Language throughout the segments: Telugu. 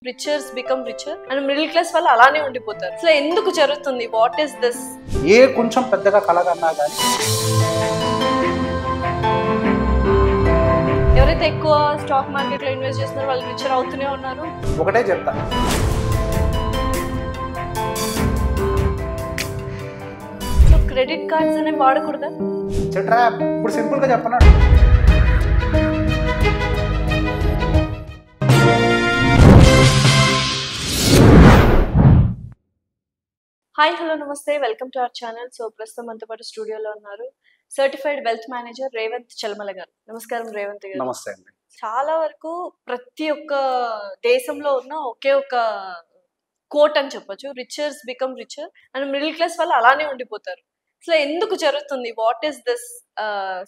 రిచర్స్ become richer and middle class వాళ్ళు అలానే ఉండిపోతారు. అసలు ఎందుకు జరుగుతుంది? What is this? ఏ కొంచెం పెద్దగా కలగన్నా కానీ ఎవరైతే ఎక్కువ స్టాక్ మార్కెట్ లో ఇన్వెస్ట్ చేస్తున్నారో వాళ్ళు రిచర్ అవుతూనే ఉన్నారు. ఒకటే చెప్తా, సో క్రెడిట్ కార్డ్స్ అనేవి వాడకూడదా? ట్రాప్. ఇప్పుడు సింపుల్ గా చెప్పన్నాడు, హాయ్ హలో నమస్తే, welcome to our channel. So ప్రస్తుతం మనతో పాటు స్టూడియోలో ఉన్నారు సర్టిఫైడ్ వెల్త్ మేనేజర్ రేవంత్ చల్మల గారు. నమస్కారం రేవంత్ గారు. నమస్తే అండి. చాలా వరకు ప్రతి ఒక్క దేశంలో ఉన్న ఒకే ఒక కోట్ అని చెప్పొచ్చు, riches become richer and middle class వాళ్ళు అలానే ఉండిపోతారు. అసలు ఎందుకు జరుగుతుంది? What is this?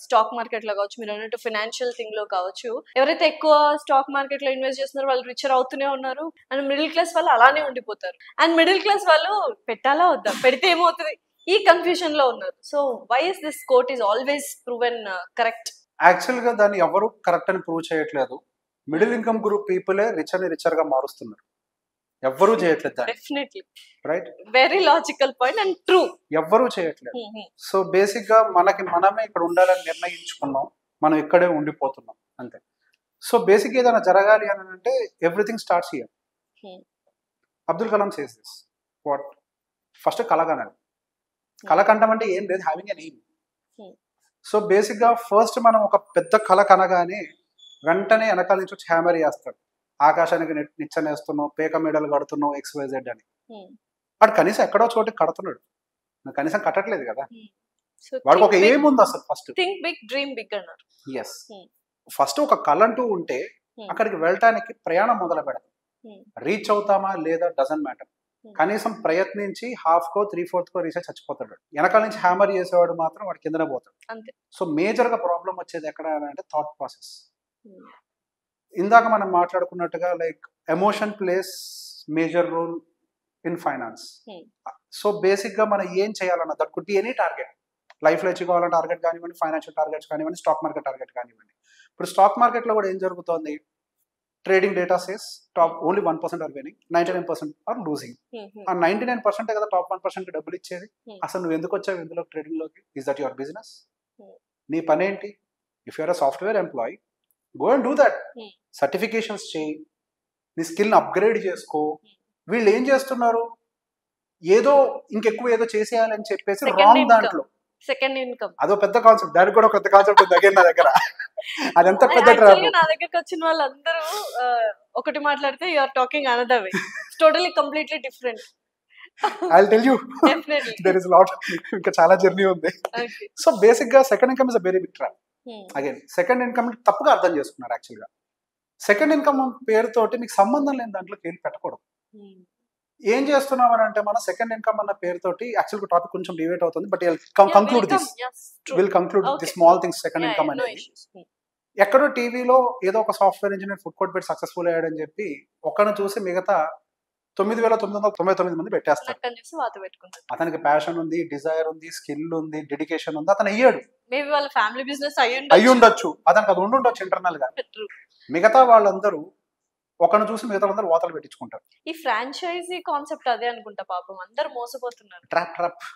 Stock market లో కావచ్చు, మీరు అన్నట్టు ఫైనాన్షియల్ థింగ్ లో కావచ్చు, ఎవరైతే ఎక్కువ స్టాక్ మార్కెట్ లో ఇన్వెస్ట్ చేస్తున్నారో వాళ్ళు రిచర్ అవుతూనే ఉన్నారు అండ్ మిడిల్ క్లాస్ వాళ్ళు అలానే ఉండిపోతారు. అండ్ మిడిల్ క్లాస్ వాళ్ళు పెట్టాలా వద్దా, పెడితే ఏమవుతుంది, ఈ కన్ఫ్యూజన్ లో ఉన్నారు. So why is this quote is always proven correct? Actual గా దాన్ని ఎవరు కరెక్ట్ అని ప్రూవ్ చేయట్లేదు. మిడిల్ ఇన్కమ్ గ్రూప్ పీపులే రిచర్ గా మారుస్తున్నారు, ఎవ్వరూ చేయట్లేదు. Definitely right, very logical point and true. ఎవ్వరూ చేయట్లేదు. సో బేసిక్ గా మనమే ఇక్కడ ఉండాలని నిర్ణయించుకున్నాం, మనం ఇక్కడే ఉండిపోతున్నాం అంతే. సో బేసిక్ ఏదైనా జరగాలి అని అంటే everything starts here. Abdul Kalam says this. What? First కలగనాలి. కలకండం అంటే ఏం లేదు, having an aim. So basic గా ఫస్ట్ మనం ఒక పెద్ద కళ కనగానే వెంటనే వెనకాల నుంచి వచ్చి హ్యామర్ చేస్తాడు, ఆకాశానికి నిచ్చెనేస్తున్నావు, పేక మెడలు కడుతున్నావు, XYZ అని. వాడు కనీసం ఎక్కడో చోటు కడుతున్నాడు, కనీసం కట్టట్లేదు కదా. వాడికి ఒక ఏం ఉంది అసలు? First think big, dream big అన్నారు. ఎస్, ఫస్ట్ ఒక కళ అంటూ ఉంటే అక్కడికి వెళ్ళటానికి ప్రయాణం మొదలు పెడతాం. రీచ్ అవుతామా లేదా డజంట్ మ్యాటర్. కనీసం ప్రయత్నించి హాఫ్ కో 3/4 రీచ్ అయి చచ్చిపోతాడు. వెనకాల నుంచి హ్యామర్ చేసేవాడు మాత్రం వాడి కిందనే పోతాడు. సో మేజర్ గా ప్రాబ్లం వచ్చేది ఎక్కడ అంటే థాట్ ప్రాసెస్. ఇందాక మనం మాట్లాడుకున్నట్టుగా like emotion plays major role in finance. So basic గా మనం ఏం చేయాలన్న that could be any target. Life లో అచీవ్ కావాలని టార్గెట్ కానివ్వండి, ఫైనాన్షియల్ టార్గెట్స్ కానివ్వండి, స్టాక్ మార్కెట్ టార్గెట్ కానివ్వండి. ఇప్పుడు స్టాక్ మార్కెట్ లో కూడా ఏం జరుగుతోంది? Trading data says top only 1% are winning, 99% are losing. ఆ 99% కదా టాప్ 1% డబ్బులు ఇచ్చేది. అసలు నువ్వు ఎందుకు వచ్చావు ఇందులో ట్రేడింగ్ లోకి? Is that your business? నీ పని ఏంటి? If you're a software employee, go and do that. Certifications చేయి, నీ స్కిల్ అప్గ్రేడ్ చేసుకో. వీళ్ళు ఏం చేస్తున్నారు, ఏదో ఇంకెక్కువ ఏదో చేసేయాలని చెప్పేసి రాంగ్ దాంట్లో సెకండ్ ఇన్కమ్. అదో పెద్ద కాన్సెప్ట్, దానికి కూడా పెద్ద కాన్సెప్ట్ ఉంది దగ్గర నా దగ్గర. అదంతా పెద్ద ట్రాప్. నా దగ్గరకు వచ్చిన వాళ్ళందరూ ఒకటి మాట్లాడితే you are talking another way, totally completely different. I'll tell you, there is a lot, ఇంకా చాలా జర్నీ ఉంది. సో బేసిక్ గా second income is a very big trap. Again second income తప్పుగా అర్థం చేసుకున్నారు. యాక్చువల్ గా సెకండ్ ఇన్కమ్ పేరుతోటి మీకు సంబంధం లేని దాంట్లో పేరు పెట్టకూడదు. ఏం చేస్తున్నాం అని అంటే మన సెకండ్ ఇన్కమ్ అన్న పేరుతోటి యాక్చువల్ గా టాపిక్ కొంచెం డివేట్ అవుతుంది, but conclude this small things. Second income అనేది ఎక్కడో టీవీలో ఏదో ఒక సాఫ్ట్వేర్ ఇంజనీర్ ఫుడ్ కోర్ట్ పెట్టి సక్సెస్ఫుల్ అయ్యాడని చెప్పి ఒకరిని చూసి మిగతా 9,999 మంది పెట్టేస్తారు. అతనికి ప్యాషన్ ఉంది, డిజైర్ ఉంది, స్కిల్ ఉంది, డెడికేషన్ ఉంది, అతను అయ్యాడు. మేబీ వాళ్ళ ఫ్యామిలీ బిజినెస్ అయ్యి ఉండొచ్చు, అతనికి అది ఉండుండొచ్చు ఇంటర్నల్ గా. మిగతా వాళ్ళందరూ ఒకరిని చూసి మిగతా అందరూ వాతలు పెట్టించుకుంటారు. ఈ ఫ్రాంచైజీ కాన్సెప్ట్ అదే అనుకుంటా, పాపం అందరూ మోసపోతున్నారు. Trap.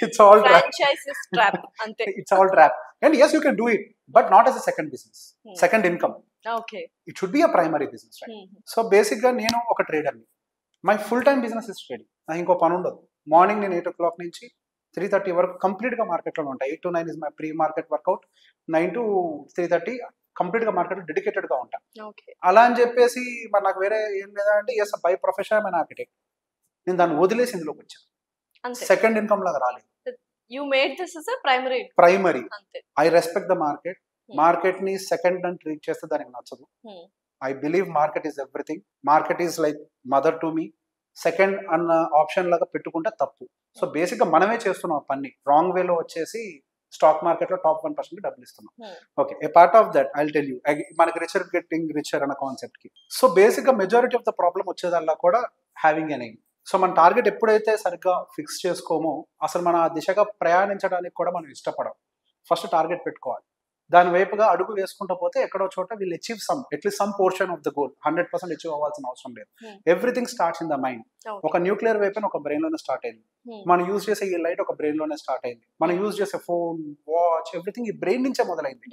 It's all franchise trap ante. It's all trap. And yes, you can do it, but not as a second business, second income. Okay, it should be a primary business, right? So basic గా నేను ఒక ట్రేడర్ ని, my full time business is trading. నాకు ఇంకో పని ఉండదు. మార్నింగ్ నేను 8 o'clock నుంచి 3:30 వరకు కంప్లీట్ గా మార్కెట్ లో ఉంటా. 8 to 9 is my pre market workout. 9 to 3:30 complete గా మార్కెట్ డెడికేటెడ్ గా ఉంటా. అలా అని చెప్పేసి మరి నాకు వేరే ఏం లేదా అంటే yes by profession I am architect. నేను దాన్ని వదిలేసి ఇందులోకి వచ్చాను. సెకండ్ ఇన్కమ్ లాగా రాలేదు. You made this as a primary. I respect the market. Market ని సెకండ్ అని ట్రీట్ చేస్తే దానికి నచ్చదు. I believe market is everything. Market is like mother to me. Second అన్న ఆప్షన్ లాగా పెట్టుకుంటే తప్పు. సో బేసిక్ గా మనమే చేస్తున్నాం ఆ పని. రాంగ్ వేలో వచ్చేసి స్టాక్ మార్కెట్ లో టాప్ 1% డబ్బులు ఇస్తున్నాం. Okay, A part of that I tell you. మనకి రిచర్ గెట్టింగ్ రిచర్ అన్న కాన్సెప్ట్ కి. సో బేసిక్ గా మెజారిటీ ఆఫ్ ద ప్రాబ్లం వచ్చేదల్లా కూడా హ్యావింగ్ ఎన్ ఎయిమ్. సో మన టార్గెట్ ఎప్పుడైతే సరిగ్గా ఫిక్స్ చేసుకోమో అసలు మన దిశగా ప్రయాణించడానికి కూడా మనం ఇష్టపడం. ఫస్ట్ టార్గెట్ పెట్టుకోవాలి, దాని వైపుగా అడుగు వేసుకుంటూ పోతే ఎక్కడో చోట వీళ్ళు achieve at least some portion of the goal. 100% achieve అవ్వాల్సిన అవసరం లేదు. Everything starts in the mind. ఒక న్యూక్లియర్ వెపన్ ఒక బ్రెయిన్ లోనే స్టార్ట్ అయింది. మనం యూజ్ చేసే ఈ లైట్ ఒక బ్రెయిన్ లోనే స్టార్ట్ అయింది. మనం యూజ్ చేసే ఫోన్, వాచ్, ఎవ్రీథింగ్ ఈ బ్రెయిన్ నుంచే మొదలైంది.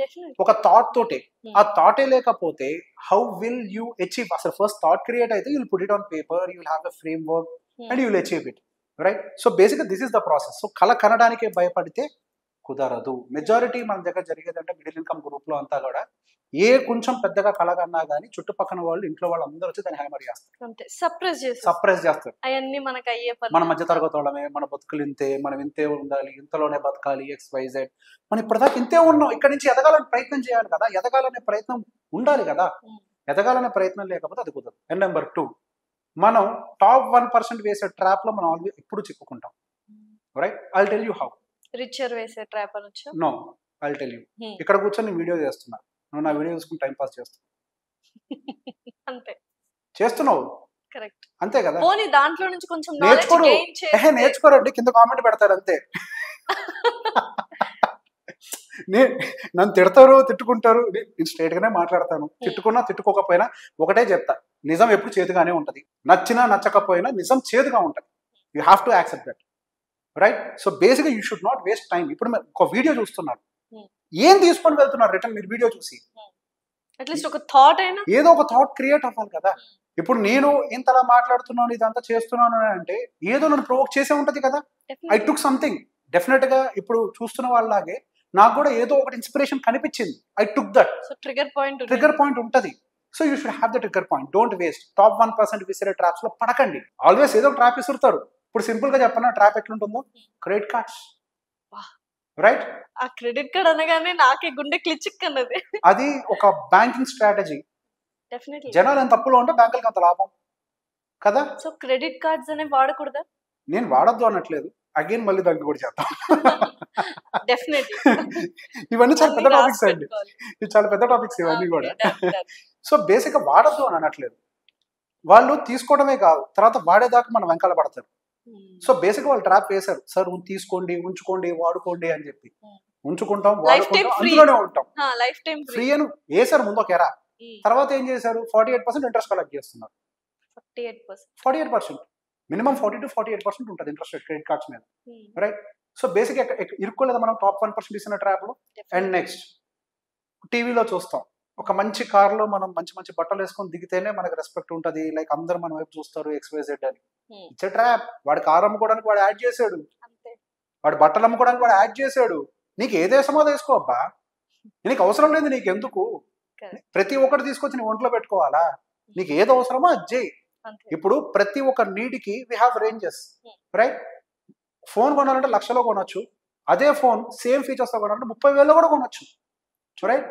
ఒక థాట్ తోటే. ఆ థాటే లేకపోతే హౌ విల్ యూ అచీవ్? అసలు ఫస్ట్ థాట్ క్రియేట్ అయితే you'll put it on paper, you'll have a framework and you'll achieve it, right? So బేసిక్గా this is the process. So కళ కనడానికే భయపడితే కుదరదు. మెజారిటీ మన దగ్గర జరిగేదంటే మిడిల్ ఇన్కమ్ గ్రూప్ లో అంతా కూడా కొంచెం పెద్దగా కళ కన్నా కానీ చుట్టుపక్కల వాళ్ళు, ఇంట్లో వాళ్ళు అందరూ వచ్చి దాన్ని హ్యామర్ చేస్తారు, సప్రెస్ చేస్తారు. మన మధ్య తరగతి వాళ్ళమే, మన బతుకులు ఇంతే, మనం ఇంతే ఉండాలి, ఇంతలోనే బతకాలి, XYZ. మనం ఇప్పటిదాకా ఇంతే ఉన్నాం, ఇక్కడ నుంచి ఎదగాలని ప్రయత్నం చేయాలి కదా, ఎదగాలనే ప్రయత్నం ఉండాలి కదా. ఎదగాలనే ప్రయత్నం లేకపోతే అది కుదరదు. అండ్ నెంబర్ 2, మనం టాప్ 1% వేసే ట్రాప్ లో మనం ఆల్వేస్ ఎప్పుడు చిక్కుకుంటాం, right? I tell you how. Richer వేసే ట్రాప్ అనొచ్చు. No, I tell you. ఇక్కడ కూర్చొని వీడియో చేస్తున్నా, నువ్వు నా వీడియో చూసుకుని టైం పాస్ చేస్తున్నావు. అంతే చేస్తున్నావు, కరెక్ట్, అంతే కదా. పోనీ దాంట్లో నుంచి కొంచెం నేర్చుకోరండి, కింద కామెంట్ పెడతారు అంతే. నన్ను తిడతారు, తిట్టుకుంటారు, నేను స్ట్రైట్ గానే మాట్లాడతాను. తిట్టుకున్నా తిట్టుకోకపోయినా ఒకటే చెప్తా, నిజం ఎప్పుడు చేదుగానే ఉంటది. నచ్చినా నచ్చకపోయినా నిజం చేదుగా ఉంటది. You have to accept that, right? So బేసిక్గా you should not waste time. ఇప్పుడు ఒక వీడియో చూస్తున్నారు, ఏం తీసుకొని వెళ్తున్నారు రిటర్న్? మీరు వీడియో చూసి అట్లీస్ట్ ఒక థాట్ అయినా, ఏదో ఒక థాట్ క్రియేట్ అవ్వాలి కదా. ఇప్పుడు నేను ఇంతలా మాట్లాడుతున్నాను, ఇదంతా చేస్తున్నాను అంటే ఏదో నన్ను ప్రొవోక్ చేసే ఉంటది కదా. I took something. డెఫినెట్ గా ఇప్పుడు చూస్తున్న వాళ్ళలాగే నాకు కూడా ఏదో ఒకటి ఇన్స్పిరేషన్ కనిపించింది. I took that. Trigger point ఉంటది. So you should have the trigger point. Don't waste. Top 1% విసిరే ట్రాప్స్ లో పడకండి. ఆల్వేస్ ఏదో ట్రాప్ విసురుతారు. ఇప్పుడు సింపుల్ గా చెప్పన్నా, ట్రాప్ ఎట్లుంటుందో, క్రెడిట్ కార్డ్స్, రైట్? ఆ క్రెడిట్ కార్డ్ అనగానే నాకే గుండె క్లిచిక్ అన్నది. అది ఒక బ్యాంకింగ్ స్ట్రాటజీ. డెఫినెట్లీ జనాలు ఎంత తప్పులో ఉంటే బ్యాంకులకి అంత లాభం కదా. సో క్రెడిట్ కార్డ్స్ అనేవి వాడకూడదా? నేను వాడద్దు అనట్లేదు. అగైన్ మళ్ళీ దానికి కూడా చేద్దాం. డెఫినెట్లీ ఇవన్నీ చాలా పెద్ద టాపిక్స్ అండి. ఇవి చాలా పెద్ద టాపిక్స్ ఇవన్నీ కూడా. సో బేసిక్ గా వాడద్దు అని అనట్లేదు. వాళ్ళు తీసుకోవడమే కాదు, తర్వాత వాడేదాకా మనం వెనకాల పడతారు. సో బేసిక్ వాళ్ళు ట్రాప్ వేశారు, సార్ తీసుకోండి, ఉంచుకోండి, వాడుకోండి అని చెప్పి. ఉంచుకుంటాం, వాడుకుంటాం, అందులోనే ఉంటాం. ఫ్రీ అని వేశారు ముందు ఒక ఎరా. తర్వాత ఏం చేశారు? 48% ఇంట్రెస్ట్ కలెక్ట్ చేస్తున్నారు. 48%, మినిమం 40 to 48% ఉంటుంది ఇంట్రెస్ట్ రేట్ క్రెడిట్ కార్డ్స్ మీద, రైట్? సో బేసిక్ ఇరుక్కోలేదా మనం టాప్ 1% ఇస్తున్న ట్రాప్ లో? అండ్ నెక్స్ట్, టీవీలో చూస్తాం, ఒక మంచి కార్ లో మనం మంచి మంచి బట్టలు వేసుకొని దిగితేనే మనకు రెస్పెక్ట్ ఉంటుంది, లైక్ అందరు మన వైపు చూస్తారు, XYZ అని. It's a trap. వాడి కార్ అమ్ముకోవడానికి వాడు యాడ్ చేశాడు, వాడు బట్టలు అమ్ముకోవడానికి వాడు యాడ్ చేశాడు. నీకు ఏ దేశమో తీసుకో అబ్బా, నీకు అవసరం లేదు, నీకు ఎందుకు? ప్రతి ఒక్కటి తీసుకొచ్చి నీ ఒంట్లో పెట్టుకోవాలా? నీకు ఏది అవసరమో అది చేయి. ఇప్పుడు ప్రతి ఒక్క నీడికి we have ranges, right? Phone కొనాలంటే 1,00,000లో కొనొచ్చు. అదే ఫోన్ సేమ్ ఫీచర్స్ తో కొనాలంటే 30,000లో కూడా కొనొచ్చు, రైట్?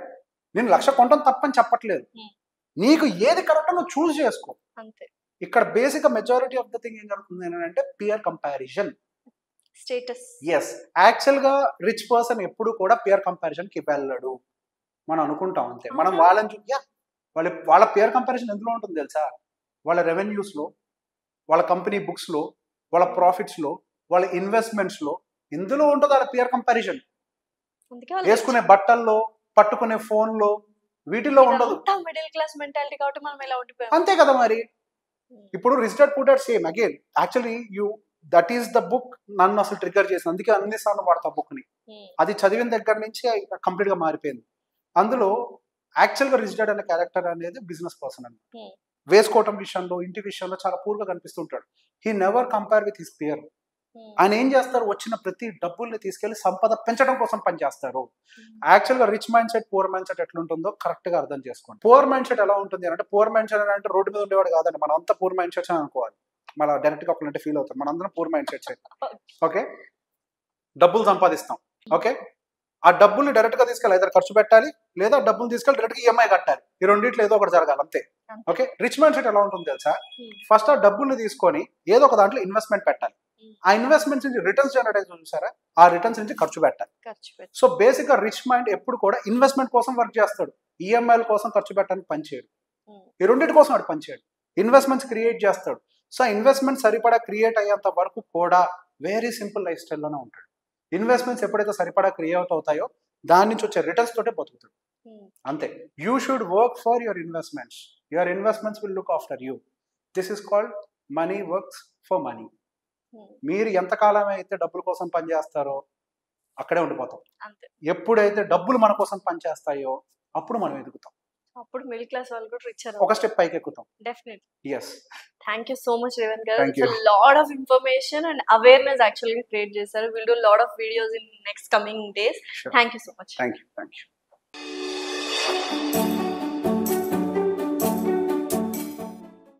నేను 1,00,000 కొనడం తప్పని చెప్పట్లేదు. నీకు ఏది కరెక్ట్ నువ్వు చూస్ చేసుకో. ఇక్కడ basic majority of the thing ఏం జరుగుతుంది అంటే peer comparison, status. Yes, actual గా రిచ్ పర్సన్ ఎప్పుడు కూడా పియర్ కంపారిజన్ కి వెళ్ళడు. మనం అనుకుంటాం అంతే. మనం వాళ్ళని వాళ్ళ పియర్ కంపారిజన్ ఎందులో ఉంటుంది తెలుసా? వాళ్ళ రెవెన్యూస్ లో, వాళ్ళ కంపెనీ బుక్స్ లో, వాళ్ళ ప్రాఫిట్స్ లో, వాళ్ళ ఇన్వెస్ట్మెంట్స్ లో, ఎందులో ఉంటుంది వాళ్ళ పియర్ కంపారిజన్. వేసుకునే బట్టల్లో, పట్టుకునే ఫోన్ లో, వీటిలో ఉండదు. మిడిల్ క్లాస్ మెంటాలిటీ కాబట్టి మనం ఎలా ఉండిపోయాం, అంతే కదా మరి. ఇప్పుడు rich dad poor dad same again. Actually that is the book నన్ను అసలు ట్రిగర్ చేసింది. అందుకే అన్నిసార్లు వాడతా బుక్ ని. అది చదివిన దగ్గర నుంచి కంప్లీట్ గా మారిపోయింది. అందులో యాక్చువల్ గా రిచ్ డాడ్ అనే క్యారెక్టర్ అనేది బిజినెస్ పర్సన్ అండి. వేసుకోవటం విషయంలో, ఇంటి విషయంలో చాలా పూర్ గా కనిపిస్తుంటాడు. He never compare with his peer. ఆయన ఏం చేస్తారు? వచ్చిన ప్రతి డబ్బుల్ని తీసుకెళ్లి సంపద పెంచడం కోసం పనిచేస్తారు. యాక్చువల్ గా rich mind set, poor mind set ఎట్లుంటుందో కరెక్ట్ గా అర్థం చేసుకోండి. పూర్ మైండ్ సెట్ ఎలా ఉంటుంది అంటే, పూర్ మైండ్ సెట్ అంటే రోడ్డు మీద ఉండేవాడు కాదండి, మనం అంతా పూర్ మైండ్ సెట్స్ అని అనుకోవాలి. మళ్ళీ డైరెక్ట్ గా ఒకళ్ళంటే ఫీల్ అవుతాం. మనందరం పూర్ మైండ్ సెట్స్. ఓకే, డబ్బులు సంపాదిస్తాం. ఓకే, ఆ డబ్బుల్ని డైరెక్ట్ గా తీసుకెళ్ళి either ఖర్చు పెట్టాలి, లేదా డబ్బులు తీసుకెళ్ళి డైరెక్ట్ గా EMI కట్టాలి. ఈ రెండింటిలో ఏదో ఒకటి జరగాలి అంతే. ఓకే, రిచ్ మైండ్ సెట్ ఎలా ఉంటుంది తెలుసా? ఫస్ట్ ఆ డబ్బుల్ని తీసుకొని ఏదో ఒక దాంట్లో ఇన్వెస్ట్మెంట్ పెట్టాలి. ఆ ఇన్వెస్ట్మెంట్స్ నుంచి రిటర్న్స్ జనరేట్ అయితే చూసారా, ఆ రిటర్న్స్ నుంచి ఖర్చు పెట్టాలి. సో బేసిక్ గా రిచ్ మైండ్ ఎప్పుడు కూడా ఇన్వెస్ట్మెంట్ కోసం వర్క్ చేస్తాడు, ఈఎంఐల కోసం ఖర్చు పెట్టడానికి పనిచేయడు. ఈ రెండింటి కోసం వాడు పనిచేయడు, ఇన్వెస్ట్మెంట్స్ క్రియేట్ చేస్తాడు. సో ఇన్వెస్ట్మెంట్ సరిపడా క్రియేట్ అయ్యేంత వరకు కూడా వెరీ సింపుల్ లైఫ్ స్టైల్లోనే ఉంటాడు. ఇన్వెస్ట్మెంట్స్ ఎప్పుడైతే సరిపడా క్రియేట్ అవుతాయో దాని నుంచి వచ్చే రిటర్న్స్ తోటే బతుకుతాడు. అంతే. You should work for your investments. Your investments will look after you. This is called money works for money. మీరు ఎంతకాలం అయితే డబ్బుల కోసం పనిచేస్తారో అక్కడే ఉండిపోతాం. ఎప్పుడైతే డబ్బులు మన కోసం పనిచేస్తాయో అప్పుడు మనం ఎదుగుతాం. అప్పుడు మిడిల్ క్లాస్ వాళ్ళు కూడా రిచ్ ఒక స్టెప్ పైకి ఎక్కుతాం. Definitely. yes thank you so much Revanth garu. it's a lot of information and awareness actually create చేశారు. we'll do a lot of videos in next coming days. Sure. thank you so much. thank you